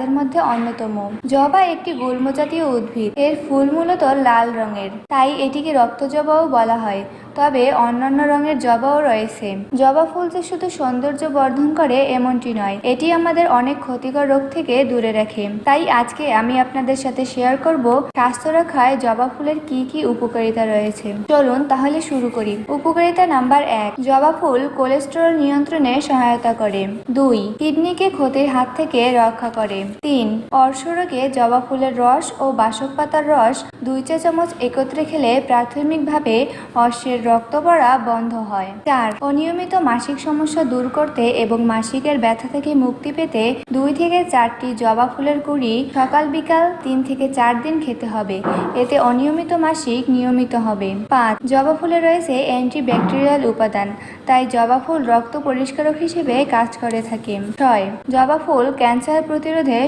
এর মধ্যে অন্যতম। জবা একটি গুল্ম জাতীয় উদ্ভিদ। এর ফুল মূলত লাল রঙের, তাই এটিকে রক্ত জবাও বলা হয়। তবে অন্যান্য রঙের জবাও রয়েছে। জবা ফুল যে শুধু সৌন্দর্য বর্ধন করে এমনটি নয়, এটি আমাদের অনেক ক্ষতিকর রোগ থেকে দূরে রাখে। তাই আজকে আমি আপনাদের সাথে শেয়ার করব স্বাস্থ্য রক্ষায় জবা ফুলের কি কি উপকারিতা রয়েছে। চলুন তাহলে শুরু করি। উপকারিতা নাম্বার 1, জবা ফুল কোলেস্টেরল নিয়ন্ত্রণে সহায়তা করে। 2, কিডনিকে ক্ষতির হাত থেকে রক্ষা করে। 3, অর্শরোগে জবা ফুলের রস ও বাসক পাতার রস 2 চা চামচ একত্রে খেলে প্রাথমিকভাবে অর্শের রক্ত পড়া বন্ধ হয়। 4, অনিয়মিত মাসিক সমস্যা দূর করতে এবং মাসিকের ব্যথা থেকে মুক্তি পেতে 2 থেকে 4টি জবা ফুলের কুঁড়ি সকাল বিকাল 3 থেকে 4 দিন খেতে হবে। এতে অনিয়মিত মাসিক নিয়মিত হবে। 5, জবা ফুলে রয়েছে অ্যান্টিব্যাকটেরিয়াল উপাদান, তাই জবা ফুল রক্ত পরিষ্কারক হিসেবে কাজ করে থাকে। 6, জবা ফুল ক্যান্সার প্রতিরোধে